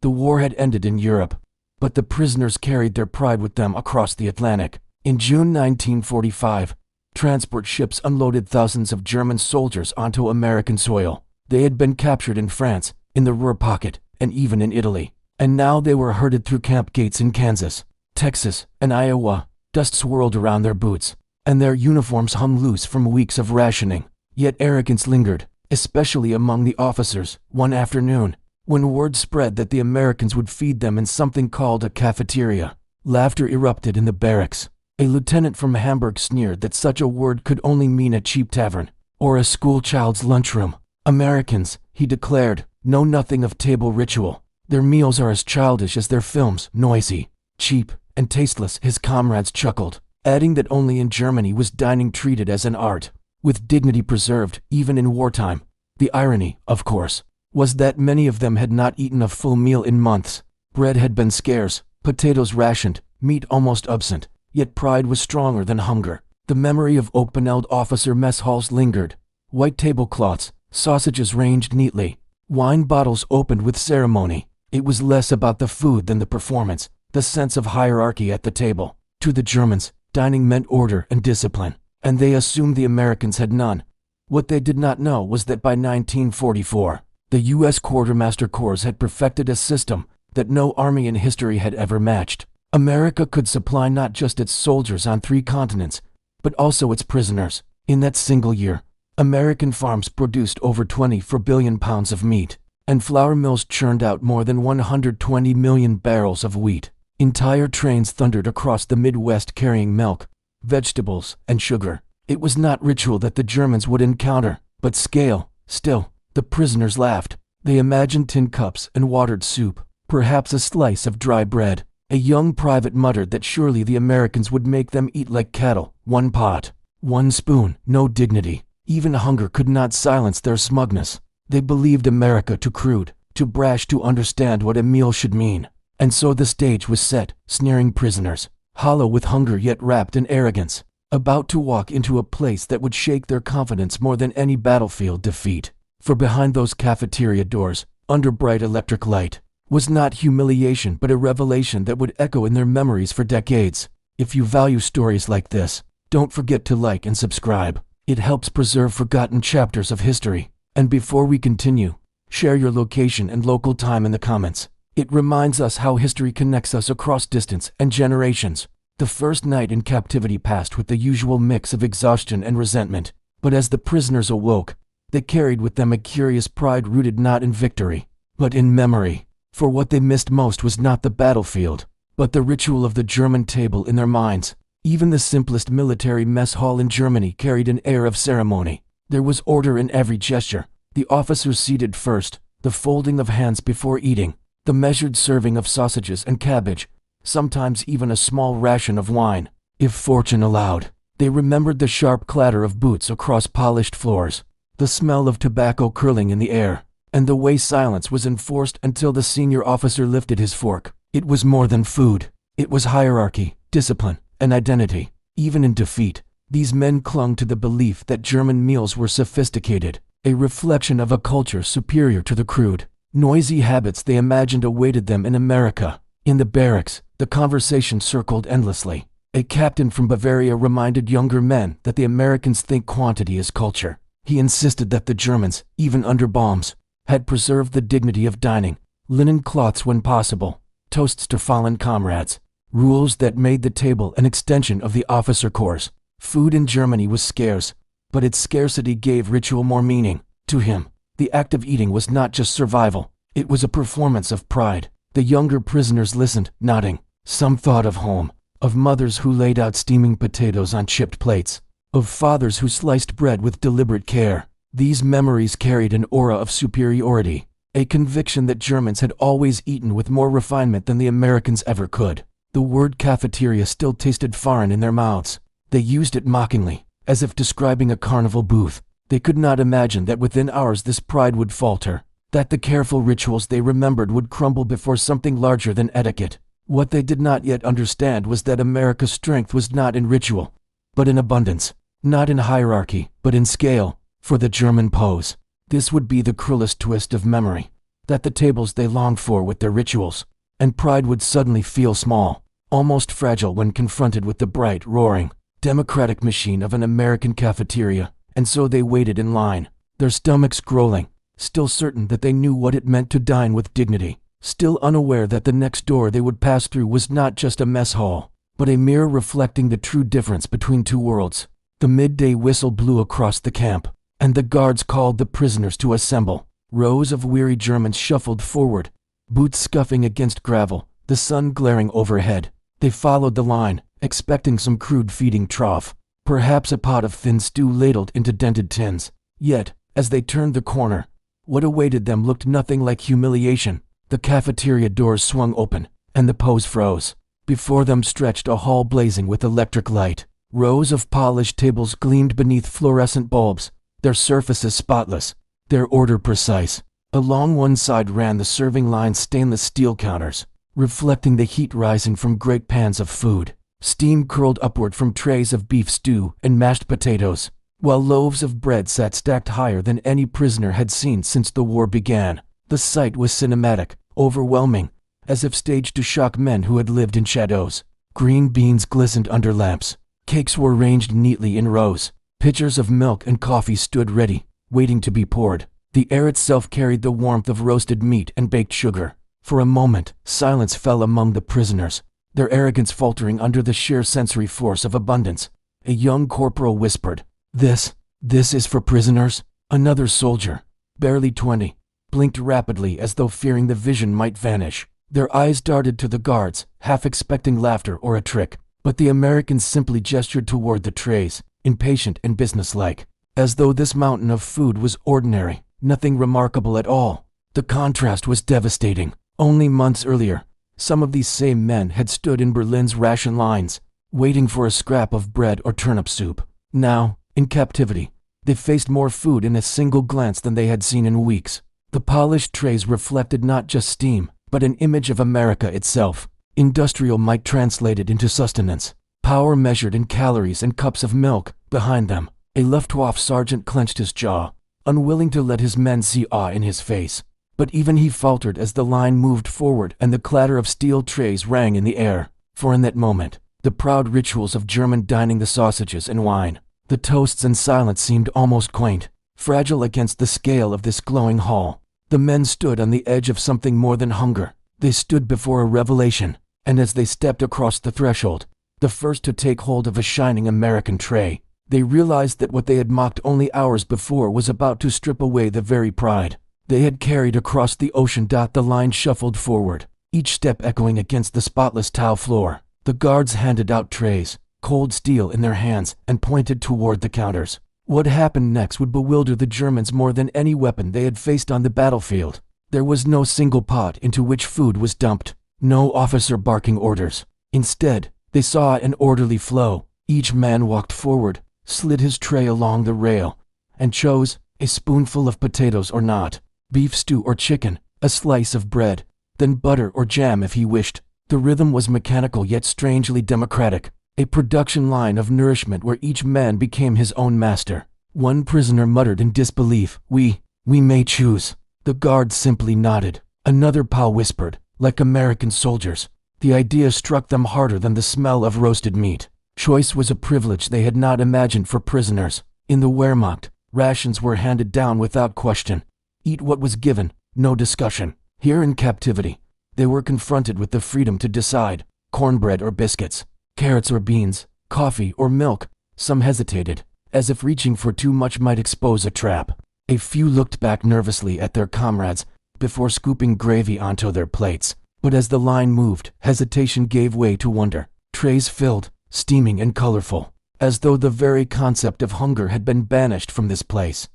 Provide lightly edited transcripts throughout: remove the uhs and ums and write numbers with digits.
The war had ended in Europe, but the prisoners carried their pride with them across the Atlantic. In June 1945, transport ships unloaded thousands of German soldiers onto American soil. They had been captured in France, in the Ruhr Pocket, and even in Italy. And now they were herded through camp gates in Kansas, Texas, and Iowa. Dust swirled around their boots, and their uniforms hung loose from weeks of rationing. Yet arrogance lingered, especially among the officers. One afternoon, when word spread that the Americans would feed them in something called a cafeteria, laughter erupted in the barracks. A lieutenant from Hamburg sneered that such a word could only mean a cheap tavern, or a schoolchild's lunchroom. Americans, he declared, know nothing of table ritual. Their meals are as childish as their films, noisy, cheap, and tasteless. His comrades chuckled, adding that only in Germany was dining treated as an art, with dignity preserved, even in wartime. The irony, of course, was that many of them had not eaten a full meal in months. Bread had been scarce, potatoes rationed, meat almost absent, yet pride was stronger than hunger. The memory of oak-paneled officer mess halls lingered. White tablecloths, sausages ranged neatly, wine bottles opened with ceremony. It was less about the food than the performance, the sense of hierarchy at the table. To the Germans, dining meant order and discipline, and they assumed the Americans had none. What they did not know was that by 1944, the U.S. Quartermaster Corps had perfected a system that no army in history had ever matched. America could supply not just its soldiers on 3 continents, but also its prisoners. In that single year, American farms produced over 24 billion pounds of meat, and flour mills churned out more than 120 million barrels of wheat. Entire trains thundered across the Midwest carrying milk, vegetables, and sugar. It was not ritual that the Germans would encounter, but scale. Still, the prisoners laughed. They imagined tin cups and watered soup, perhaps a slice of dry bread. A young private muttered that surely the Americans would make them eat like cattle. One pot, one spoon, no dignity. Even hunger could not silence their smugness. They believed America too crude, too brash to understand what a meal should mean. And so the stage was set, sneering prisoners, hollow with hunger yet wrapped in arrogance, about to walk into a place that would shake their confidence more than any battlefield defeat. For behind those cafeteria doors, under bright electric light, was not humiliation but a revelation that would echo in their memories for decades. If you value stories like this, don't forget to like and subscribe. It helps preserve forgotten chapters of history. And before we continue, share your location and local time in the comments. It reminds us how history connects us across distance and generations. The first night in captivity passed with the usual mix of exhaustion and resentment, but as the prisoners awoke, they carried with them a curious pride rooted not in victory, but in memory. For what they missed most was not the battlefield, but the ritual of the German table in their minds. Even the simplest military mess hall in Germany carried an air of ceremony. There was order in every gesture, the officers seated first, the folding of hands before eating, the measured serving of sausages and cabbage, sometimes even a small ration of wine, if fortune allowed. They remembered the sharp clatter of boots across polished floors, the smell of tobacco curling in the air, and the way silence was enforced until the senior officer lifted his fork. It was more than food. It was hierarchy, discipline, and identity. Even in defeat, these men clung to the belief that German meals were sophisticated, a reflection of a culture superior to the crude, noisy habits they imagined awaited them in America. In the barracks, the conversation circled endlessly. A captain from Bavaria reminded younger men that the Americans think quantity is culture. He insisted that the Germans, even under bombs, had preserved the dignity of dining, linen cloths when possible, toasts to fallen comrades, rules that made the table an extension of the officer corps. Food in Germany was scarce, but its scarcity gave ritual more meaning. To him, the act of eating was not just survival, it was a performance of pride. The younger prisoners listened, nodding. Some thought of home, of mothers who laid out steaming potatoes on chipped plates, of fathers who sliced bread with deliberate care. These memories carried an aura of superiority, a conviction that Germans had always eaten with more refinement than the Americans ever could. The word cafeteria still tasted foreign in their mouths. They used it mockingly, as if describing a carnival booth. They could not imagine that within hours this pride would falter, that the careful rituals they remembered would crumble before something larger than etiquette. What they did not yet understand was that America's strength was not in ritual, but in abundance, not in hierarchy, but in scale. For the German pose, this would be the cruelest twist of memory. that the tables they longed for with their rituals and pride would suddenly feel small, almost fragile when confronted with the bright, roaring, democratic machine of an American cafeteria. And so they waited in line, their stomachs growling, still certain that they knew what it meant to dine with dignity, still unaware that the next door they would pass through was not just a mess hall, but a mirror reflecting the true difference between two worlds. The midday whistle blew across the camp, and the guards called the prisoners to assemble. Rows of weary Germans shuffled forward, boots scuffing against gravel, the sun glaring overhead. They followed the line, expecting some crude feeding trough, perhaps a pot of thin stew ladled into dented tins. Yet, as they turned the corner, what awaited them looked nothing like humiliation. The cafeteria doors swung open, and the pose froze. Before them stretched a hall blazing with electric light. Rows of polished tables gleamed beneath fluorescent bulbs, their surfaces spotless, their order precise. Along one side ran the serving line stainless steel counters, reflecting the heat rising from great pans of food. Steam curled upward from trays of beef stew and mashed potatoes, while loaves of bread sat stacked higher than any prisoner had seen since the war began. The sight was cinematic, overwhelming, as if staged to shock men who had lived in shadows. Green beans glistened under lamps. Cakes were ranged neatly in rows. Pitchers of milk and coffee stood ready, waiting to be poured. The air itself carried the warmth of roasted meat and baked sugar. For a moment, silence fell among the prisoners, their arrogance faltering under the sheer sensory force of abundance. A young corporal whispered, This is for prisoners." Another soldier, barely 20, blinked rapidly as though fearing the vision might vanish. Their eyes darted to the guards, half expecting laughter or a trick, but the Americans simply gestured toward the trays, impatient and businesslike, as though this mountain of food was ordinary, nothing remarkable at all. The contrast was devastating. Only months earlier, some of these same men had stood in Berlin's ration lines, waiting for a scrap of bread or turnip soup. Now, in captivity, they faced more food in a single glance than they had seen in weeks. The polished trays reflected not just steam, but an image of America itself. Industrial might translated into sustenance, power measured in calories and cups of milk. Behind them, a Luftwaffe sergeant clenched his jaw, unwilling to let his men see awe in his face. But even he faltered as the line moved forward and the clatter of steel trays rang in the air. For in that moment, the proud rituals of German dining, the sausages and wine, the toasts and silence seemed almost quaint, fragile against the scale of this glowing hall. The men stood on the edge of something more than hunger. They stood before a revelation, and as they stepped across the threshold, the first to take hold of a shining American tray, they realized that what they had mocked only hours before was about to strip away the very pride they had carried across the ocean. The line shuffled forward, each step echoing against the spotless tile floor. The guards handed out trays, cold steel in their hands, and pointed toward the counters. What happened next would bewilder the Germans more than any weapon they had faced on the battlefield. There was no single pot into which food was dumped, no officer barking orders. Instead, they saw an orderly flow. Each man walked forward, slid his tray along the rail, and chose a spoonful of potatoes or not, beef stew or chicken, a slice of bread, then butter or jam if he wished. The rhythm was mechanical yet strangely democratic, a production line of nourishment where each man became his own master. One prisoner muttered in disbelief, We may choose." The guard simply nodded. Another pal whispered, like American soldiers. The idea struck them harder than the smell of roasted meat. Choice was a privilege they had not imagined for prisoners. In the Wehrmacht, rations were handed down without question. Eat what was given, no discussion. Here in captivity, they were confronted with the freedom to decide, cornbread or biscuits, carrots or beans, coffee or milk. Some hesitated, as if reaching for too much might expose a trap. A few looked back nervously at their comrades before scooping gravy onto their plates. But as the line moved, hesitation gave way to wonder. Trays filled, steaming and colorful, as though the very concept of hunger had been banished from this place.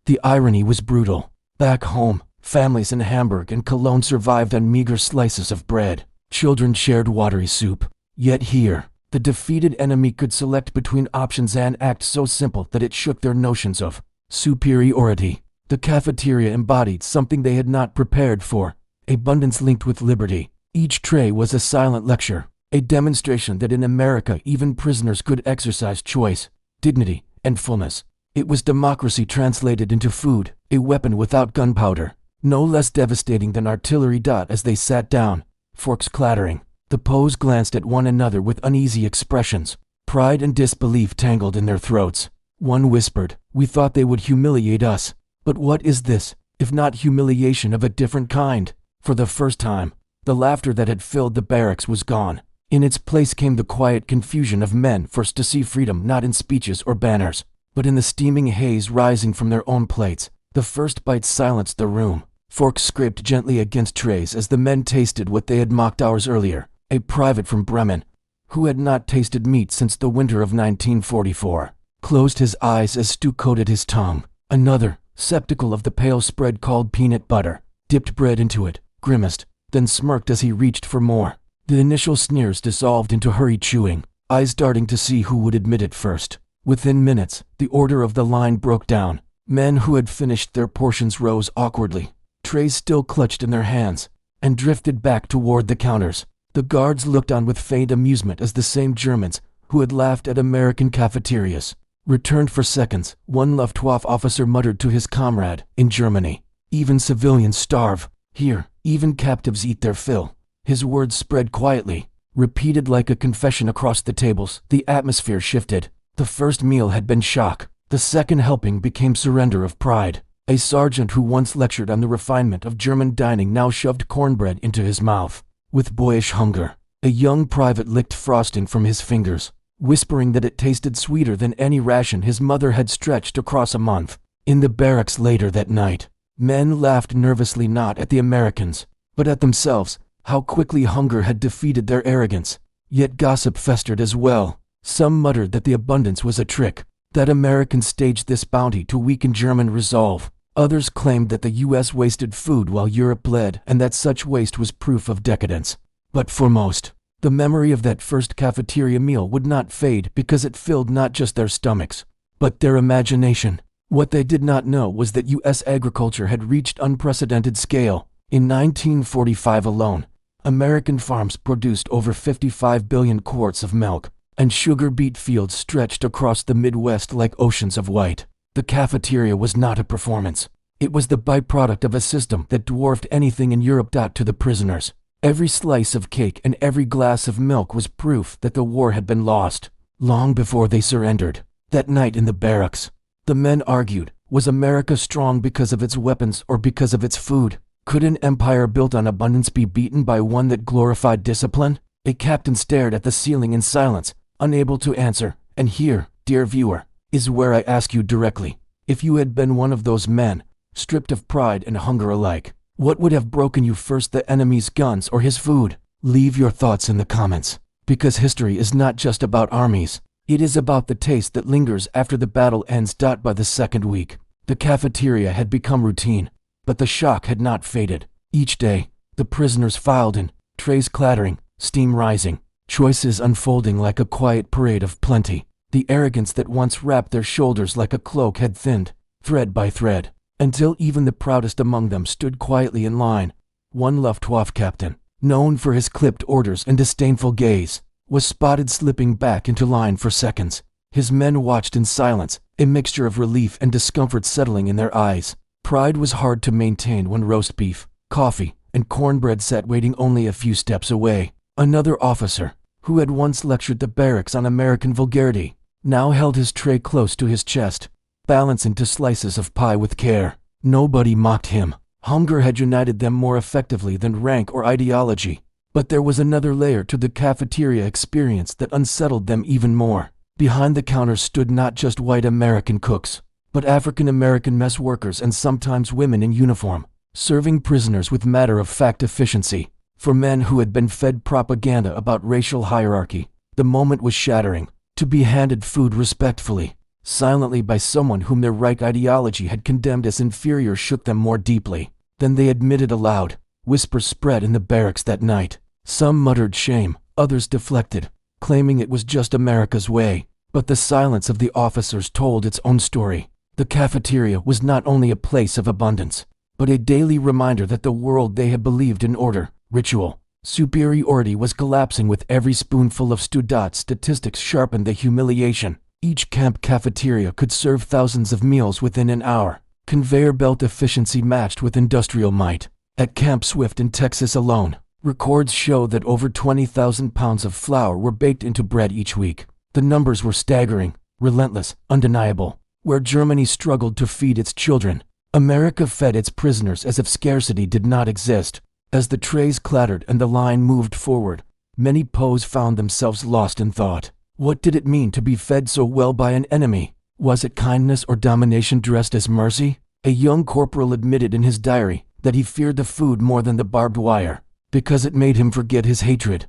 The irony was brutal. Back home, families in Hamburg and Cologne survived on meager slices of bread. Children shared watery soup. Yet here, the defeated enemy could select between options and act so simple that it shook their notions of superiority. The cafeteria embodied something they had not prepared for, abundance linked with liberty. Each tray was a silent lecture, a demonstration that in America even prisoners could exercise choice, dignity, and fullness. It was democracy translated into food, a weapon without gunpowder, no less devastating than artillery. As they sat down, forks clattering, the Poes glanced at one another with uneasy expressions. Pride and disbelief tangled in their throats. One whispered, "We thought they would humiliate us. But what is this, if not humiliation of a different kind?" For the first time, the laughter that had filled the barracks was gone. In its place came the quiet confusion of men forced to see freedom not in speeches or banners, but in the steaming haze rising from their own plates. The first bite silenced the room. Forks scraped gently against trays as the men tasted what they had mocked hours earlier. A private from Bremen, who had not tasted meat since the winter of 1944, closed his eyes as stew coated his tongue. Another, skeptical of the pale spread called peanut butter, dipped bread into it, grimaced, then smirked as he reached for more. The initial sneers dissolved into hurried chewing, eyes darting to see who would admit it first. Within minutes, the order of the line broke down. Men who had finished their portions rose awkwardly, trays still clutched in their hands, and drifted back toward the counters. The guards looked on with faint amusement as the same Germans, who had laughed at American cafeterias, returned for seconds. One Luftwaffe officer muttered to his comrade, "In Germany, even civilians starve. Here, even captives eat their fill." His words spread quietly, repeated like a confession across the tables. The atmosphere shifted. The first meal had been shock. The second helping became surrender of pride. A sergeant who once lectured on the refinement of German dining now shoved cornbread into his mouth. With boyish hunger, a young private licked frosting from his fingers, whispering that it tasted sweeter than any ration his mother had stretched across a month. In the barracks later that night, men laughed nervously not at the Americans, but at themselves, how quickly hunger had defeated their arrogance. Yet gossip festered as well. Some muttered that the abundance was a trick, that Americans staged this bounty to weaken German resolve. Others claimed that the US wasted food while Europe bled, and that such waste was proof of decadence. But for most, the memory of that first cafeteria meal would not fade because it filled not just their stomachs, but their imagination. What they did not know was that US agriculture had reached unprecedented scale. In 1945 alone, American farms produced over 55 billion quarts of milk, and sugar beet fields stretched across the Midwest like oceans of white. The cafeteria was not a performance. It was the byproduct of a system that dwarfed anything in Europe. To the prisoners, every slice of cake and every glass of milk was proof that the war had been lost, long before they surrendered. That night in the barracks, the men argued, was America strong because of its weapons or because of its food? Could an empire built on abundance be beaten by one that glorified discipline? A captain stared at the ceiling in silence, unable to answer. And here, dear viewer, is where I ask you directly, if you had been one of those men, stripped of pride and hunger alike, what would have broken you first, the enemy's guns or his food? Leave your thoughts in the comments, because history is not just about armies. It is about the taste that lingers after the battle ends. By the second week, the cafeteria had become routine, but the shock had not faded. Each day, the prisoners filed in, trays clattering, steam rising, choices unfolding like a quiet parade of plenty. The arrogance that once wrapped their shoulders like a cloak had thinned, thread by thread, until even the proudest among them stood quietly in line. One Luftwaffe captain, known for his clipped orders and disdainful gaze, was spotted slipping back into line for seconds. His men watched in silence, a mixture of relief and discomfort settling in their eyes. Pride was hard to maintain when roast beef, coffee, and cornbread sat waiting only a few steps away. Another officer, who had once lectured the barracks on American vulgarity, now held his tray close to his chest, balancing two slices of pie with care. Nobody mocked him. Hunger had united them more effectively than rank or ideology. But there was another layer to the cafeteria experience that unsettled them even more. Behind the counter stood not just white American cooks, but African American mess workers and sometimes women in uniform, serving prisoners with matter-of-fact efficiency. For men who had been fed propaganda about racial hierarchy, the moment was shattering. To be handed food respectfully, silently by someone whom their right ideology had condemned as inferior shook them more deeply than they admitted aloud. Whispers spread in the barracks that night. Some muttered shame, others deflected, claiming it was just America's way. But the silence of the officers told its own story. The cafeteria was not only a place of abundance, but a daily reminder that the world they had believed in order, ritual, superiority was collapsing with every spoonful of stew. Statistics sharpened the humiliation. Each camp cafeteria could serve thousands of meals within an hour. Conveyor belt efficiency matched with industrial might. At Camp Swift in Texas alone, records show that over 20,000 pounds of flour were baked into bread each week. The numbers were staggering, relentless, undeniable. Where Germany struggled to feed its children, America fed its prisoners as if scarcity did not exist. As the trays clattered and the line moved forward, many Poes found themselves lost in thought. What did it mean to be fed so well by an enemy? Was it kindness or domination dressed as mercy? A young corporal admitted in his diary that he feared the food more than the barbed wire, because it made him forget his hatred.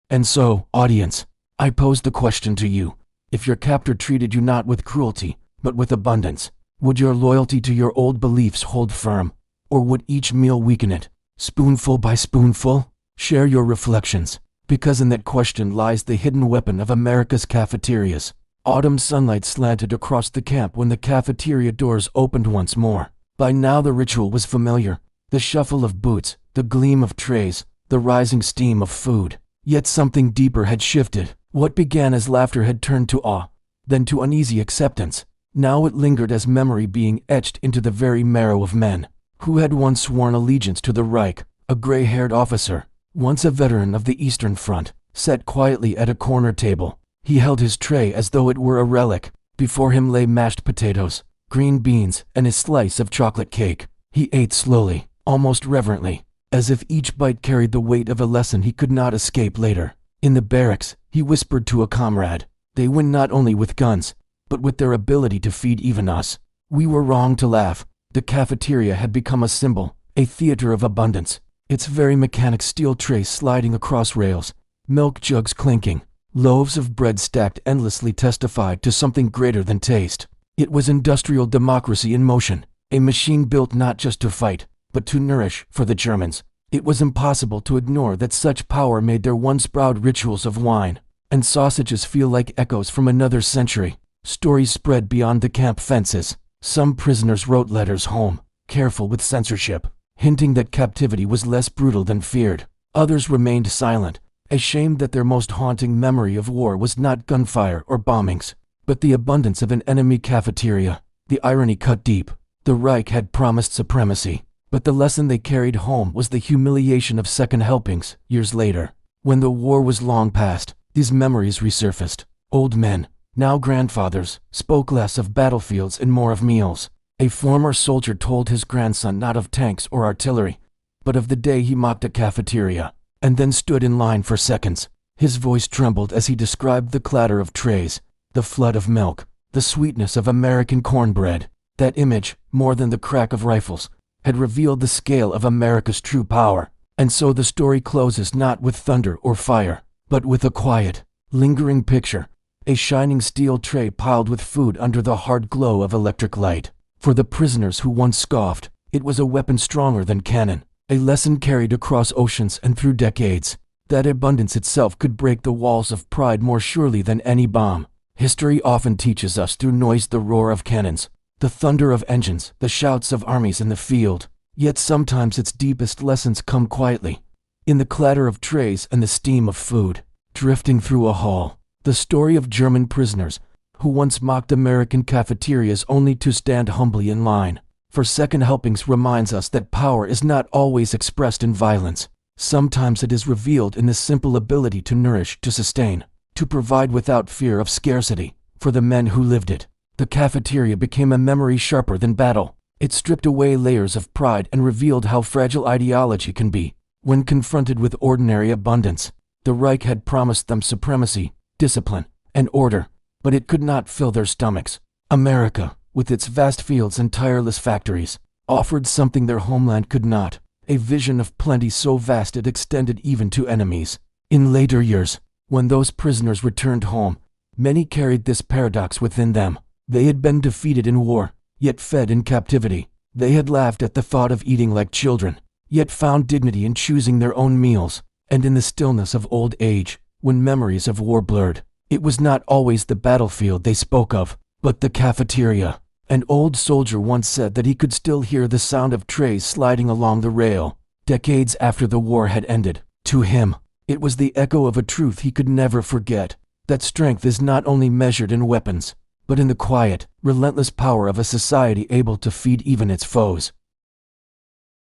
And so, audience, I pose the question to you. If your captor treated you not with cruelty, but with abundance, would your loyalty to your old beliefs hold firm? Or would each meal weaken it, spoonful by spoonful? Share your reflections, because in that question lies the hidden weapon of America's cafeterias. Autumn sunlight slanted across the camp when the cafeteria doors opened once more. By now the ritual was familiar. The shuffle of boots, the gleam of trays, the rising steam of food. Yet something deeper had shifted. What began as laughter had turned to awe, then to uneasy acceptance. Now it lingered as memory being etched into the very marrow of men who had once sworn allegiance to the Reich. A gray-haired officer, once a veteran of the Eastern Front, sat quietly at a corner table. He held his tray as though it were a relic. Before him lay mashed potatoes, green beans, and a slice of chocolate cake. He ate slowly, almost reverently, as if each bite carried the weight of a lesson he could not escape later. In the barracks, he whispered to a comrade, "They win not only with guns, but with their ability to feed even us." We were wrong to laugh. The cafeteria had become a symbol, a theater of abundance. Its very mechanics, steel trays sliding across rails, milk jugs clinking, loaves of bread stacked endlessly, testified to something greater than taste. It was industrial democracy in motion, a machine built not just to fight, but to nourish. For the Germans, it was impossible to ignore that such power made their once proud rituals of wine and sausages feel like echoes from another century. Stories spread beyond the camp fences. Some prisoners wrote letters home, careful with censorship, hinting that captivity was less brutal than feared. Others remained silent, ashamed that their most haunting memory of war was not gunfire or bombings, but the abundance of an enemy cafeteria. The irony cut deep. The Reich had promised supremacy, but the lesson they carried home was the humiliation of second helpings. Years later, when the war was long past, these memories resurfaced. Old men, now grandfathers, spoke less of battlefields and more of meals. A former soldier told his grandson not of tanks or artillery, but of the day he mocked a cafeteria, and then stood in line for seconds. His voice trembled as he described the clatter of trays, the flood of milk, the sweetness of American cornbread. That image, more than the crack of rifles, had revealed the scale of America's true power. And so the story closes not with thunder or fire, but with a quiet, lingering picture, a shining steel tray piled with food under the hard glow of electric light. For the prisoners who once scoffed, it was a weapon stronger than cannon, a lesson carried across oceans and through decades. That abundance itself could break the walls of pride more surely than any bomb. History often teaches us through noise, the roar of cannons, the thunder of engines, the shouts of armies in the field. Yet sometimes its deepest lessons come quietly, in the clatter of trays and the steam of food, drifting through a hall. The story of German prisoners who once mocked American cafeterias only to stand humbly in line for second helpings reminds us that power is not always expressed in violence. Sometimes it is revealed in the simple ability to nourish, to sustain, to provide without fear of scarcity. For the men who lived it, the cafeteria became a memory sharper than battle. It stripped away layers of pride and revealed how fragile ideology can be when confronted with ordinary abundance. The Reich had promised them supremacy, discipline, and order, but it could not fill their stomachs. America, with its vast fields and tireless factories, offered something their homeland could not, a vision of plenty so vast it extended even to enemies. In later years, when those prisoners returned home, many carried this paradox within them. They had been defeated in war, yet fed in captivity. They had laughed at the thought of eating like children, yet found dignity in choosing their own meals. And in the stillness of old age, when memories of war blurred, it was not always the battlefield they spoke of, but the cafeteria. An old soldier once said that he could still hear the sound of trays sliding along the rail, decades after the war had ended. To him, it was the echo of a truth he could never forget. that strength is not only measured in weapons, but in the quiet, relentless power of a society able to feed even its foes.